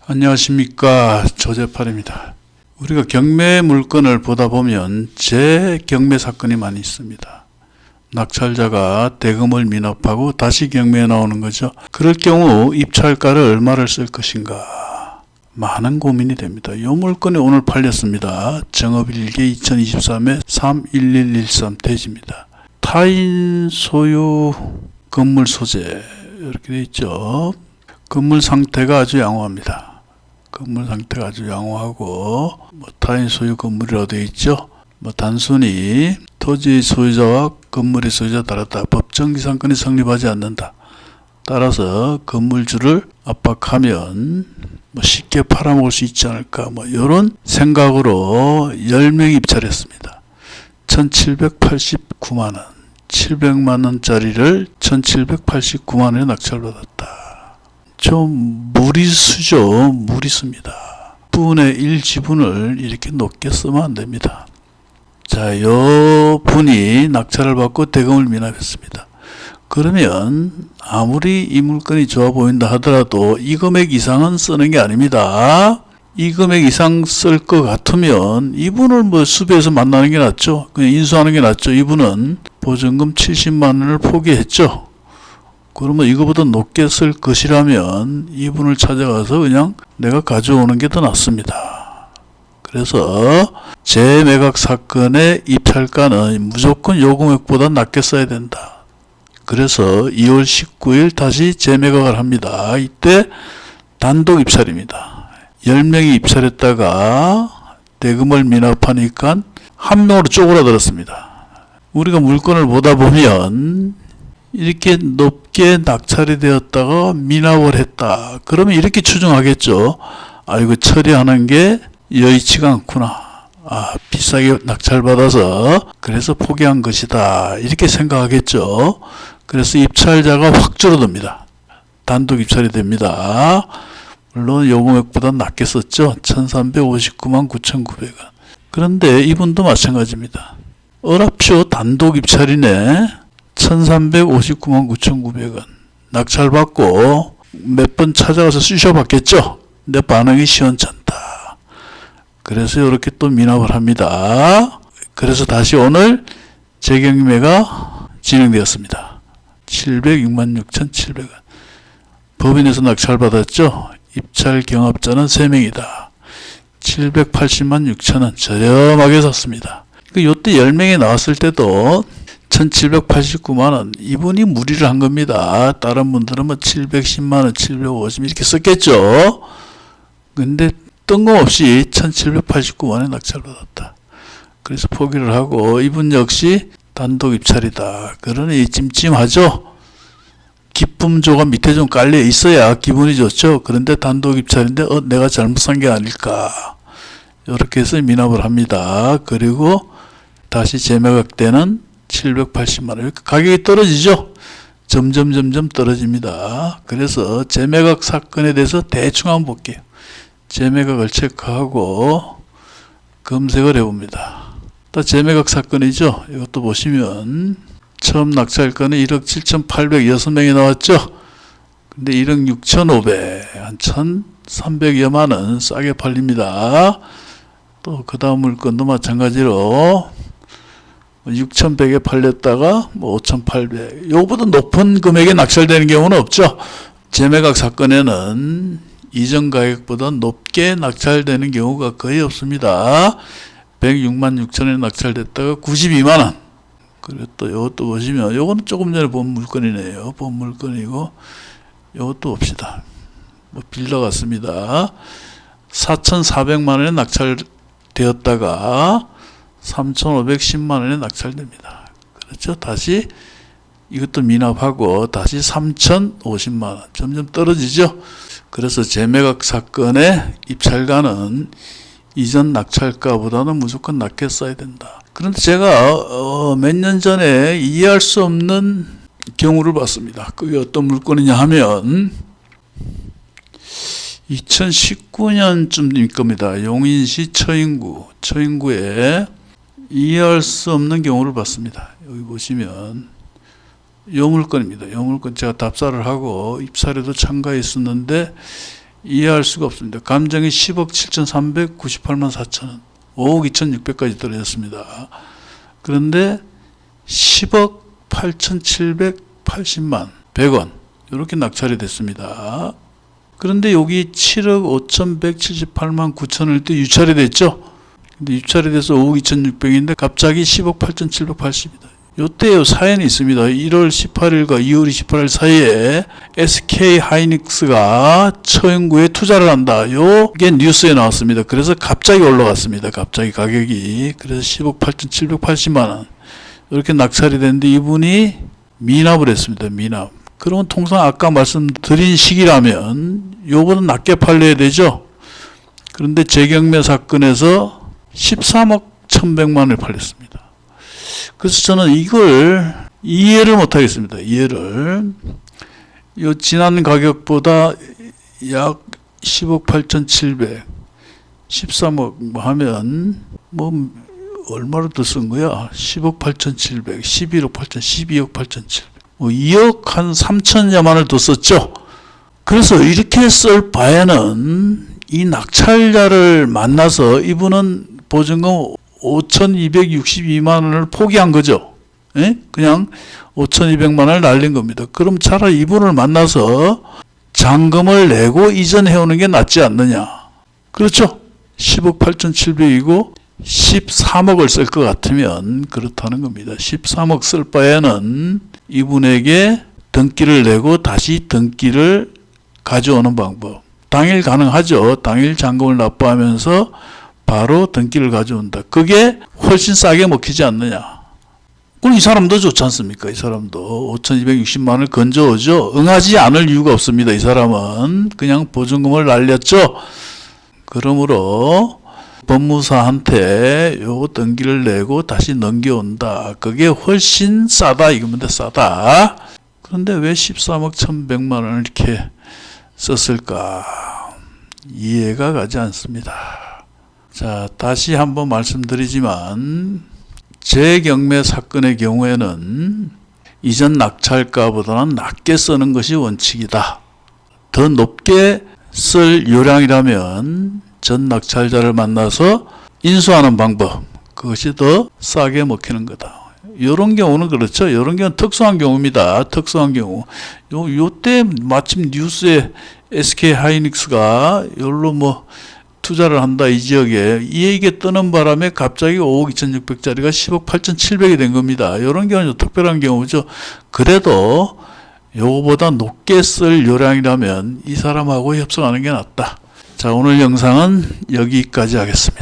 안녕하십니까, 조재팔입니다. 우리가 경매 물건을 보다 보면 재경매 사건이 많이 있습니다. 낙찰자가 대금을 미납하고 다시 경매에 나오는 거죠. 그럴 경우 입찰가를 얼마를 쓸 것인가 많은 고민이 됩니다. 이 물건이 오늘 팔렸습니다. 정업일개 2023의 31113 대지입니다. 타인 소유 건물 소재 이렇게 되어 있죠. 건물 상태가 아주 양호합니다. 건물 상태가 아주 양호하고 타인 소유 건물이라고 되어 있죠. 단순히 토지 소유자와 건물의 소유자에 따랐다. 법정기상권이 성립하지 않는다. 따라서 건물주를 압박하면 쉽게 팔아먹을 수 있지 않을까 이런 생각으로 10명이 입찰했습니다. 1789만원 700만원짜리를 1789만원에 낙찰받았다. 좀 무리수죠. 무리수입니다. 10분의 1 지분을 이렇게 높게 쓰면 안 됩니다. 자, 요 분이 낙찰을 받고 대금을 미납했습니다. 그러면 아무리 이 물건이 좋아 보인다 하더라도 이 금액 이상은 쓰는 게 아닙니다. 이 금액 이상 쓸 것 같으면 이분을 수배해서 만나는 게 낫죠. 그냥 인수하는 게 낫죠. 이분은 보증금 70만 원을 포기했죠. 그러면 이거보다 높게 쓸 것이라면 이분을 찾아가서 그냥 내가 가져오는 게 더 낫습니다. 그래서 재매각 사건의 입찰가는 무조건 요 금액보다 낮게 써야 된다. 그래서 2월 19일 다시 재매각을 합니다. 이때 단독 입찰입니다. 10명이 입찰했다가 대금을 미납하니까 한 명으로 쪼그라들었습니다. 우리가 물건을 보다 보면 이렇게 높게 낙찰이 되었다가 미납을 했다. 그러면 이렇게 추정하겠죠. 이거 처리하는 게 여의치가 않구나. 비싸게 낙찰받아서 그래서 포기한 것이다. 이렇게 생각하겠죠. 그래서 입찰자가 확 줄어듭니다. 단독 입찰이 됩니다. 물론 요 금액보다 낮게 썼죠. 1359만 9,900원. 그런데 이분도 마찬가지입니다. 어랍쇼 단독 입찰이네. 1359만 9,900원. 낙찰받고 몇 번 찾아가서 쑤셔봤겠죠. 근데 반응이 시원찮다. 그래서 이렇게 또 미납을 합니다. 그래서 다시 오늘 재경매가 진행되었습니다. 706만 6,700원. 법인에서 낙찰받았죠. 입찰 경합자는 3명이다. 780만 6천원 저렴하게 샀습니다. 요때 10명이 나왔을 때도 1789만원 이분이 무리를 한 겁니다. 다른 분들은 710만원 750 이렇게 썼겠죠. 근데 뜬금없이 1789만원에 낙찰받았다. 그래서 포기를 하고 이분 역시 단독 입찰이다. 그러니 찜찜하죠. 기쁨조가 밑에 좀 깔려 있어야 기분이 좋죠. 그런데 단독 입찰인데 내가 잘못 산 게 아닐까. 이렇게 해서 미납을 합니다. 그리고 다시 재매각 때는 780만원. 이렇게 가격이 떨어지죠. 점점 떨어집니다. 그래서 재매각 사건에 대해서 대충 한번 볼게요. 재매각을 체크하고 검색을 해봅니다. 재매각 사건이죠. 이것도 보시면 처음 낙찰가는 1억 7,806명이 나왔죠. 근데 1억 6,500, 한 1,300여만원 싸게 팔립니다. 또 그 다음 물건도 마찬가지로 6,100에 팔렸다가 5,800. 요거보다 높은 금액에 낙찰되는 경우는 없죠. 재매각 사건에는 이전 가격보다 높게 낙찰되는 경우가 거의 없습니다. 106만 6천원에 낙찰됐다가 92만원. 그리고 또 이것도 보시면 요거는 조금 전에 본 물건이네요. 본 물건이고 이것도 봅시다. 빌려 같습니다. 4,400만원에 낙찰되었다가 3,510만원에 낙찰됩니다. 그렇죠. 다시 이것도 미납하고 다시 3,050만원 점점 떨어지죠. 그래서 재매각 사건의 입찰가는 이전 낙찰가보다는 무조건 낮게 써야 된다. 그런데 제가 몇 년 전에 이해할 수 없는 경우를 봤습니다. 그게 어떤 물건이냐 하면 2019년쯤일 겁니다. 용인시 처인구에 이해할 수 없는 경우를 봤습니다. 여기 보시면 요 물건입니다. 요 물건 제가 답사를 하고 입찰에도 참가했었는데 이해할 수가 없습니다. 감정이 10억 7,398만 4천원, 5억 2,600까지 떨어졌습니다. 그런데 10억 8,780만 100원 이렇게 낙찰이 됐습니다. 그런데 여기 7억 5,178만 9천원일 때 유찰이 됐죠. 근데 유찰이 돼서 5억 2,600인데 갑자기 10억 8,780입니다. 요때요 사연이 있습니다. 1월 18일과 2월 28일 사이에 SK 하이닉스가 처형구에 투자를 한다. 요게 뉴스에 나왔습니다. 그래서 갑자기 올라갔습니다. 갑자기 가격이. 그래서 10억 8,780만 원 이렇게 낙찰이 됐는데 이분이 미납을 했습니다. 미납. 그러면 통상 아까 말씀드린 시기라면 요보다 낮게 팔려야 되죠. 그런데 재경매 사건에서 13억 1,100만 원에 팔렸습니다. 그래서 저는 이걸 이해를 못하겠습니다. 이해를. 요 지난 가격보다 약 10억 8,700, 13억 뭐 하면 뭐 얼마로 더 쓴 거야? 10억 8,700, 11억 8천, 12억 8,700, 뭐 2억 한 3천여만을 더 썼죠. 그래서 이렇게 쓸 바에는 이 낙찰자를 만나서 이분은 보증금 5,262만 원을 포기한 거죠. 예? 그냥 5,200만 원을 날린 겁니다. 그럼 차라리 이분을 만나서 잔금을 내고 이전해오는 게 낫지 않느냐. 그렇죠? 10억 8,700이고 13억을 쓸 것 같으면 그렇다는 겁니다. 13억 쓸 바에는 이분에게 등기를 내고 다시 등기를 가져오는 방법. 당일 가능하죠. 당일 잔금을 납부하면서 바로 등기를 가져온다. 그게 훨씬 싸게 먹히지 않느냐. 그럼 이 사람도 좋지 않습니까? 이 사람도 5,260만 원을 건져오죠. 응하지 않을 이유가 없습니다. 이 사람은 그냥 보증금을 날렸죠. 그러므로 법무사한테 요 등기를 내고 다시 넘겨온다. 그게 훨씬 싸다 이겁니다. 싸다. 그런데 왜 13억 1,100만 원을 이렇게 썼을까? 이해가 가지 않습니다. 자, 다시 한번 말씀드리지만 재경매 사건의 경우에는 이전 낙찰가보다는 낮게 쓰는 것이 원칙이다. 더 높게 쓸 요량이라면 전 낙찰자를 만나서 인수하는 방법, 그것이 더 싸게 먹히는 거다. 이런 경우는 그렇죠. 이런 경우는 특수한 경우입니다. 특수한 경우. 요때 마침 뉴스에 SK 하이닉스가 여기로 뭐 투자를 한다 이 지역에 이 얘기가 뜨는 바람에 갑자기 5억 2,600짜리가 10억 8,700이 된 겁니다. 이런 경우는 특별한 경우죠. 그래도 요거보다 높게 쓸 요량이라면 이 사람하고 협상하는 게 낫다. 자, 오늘 영상은 여기까지 하겠습니다.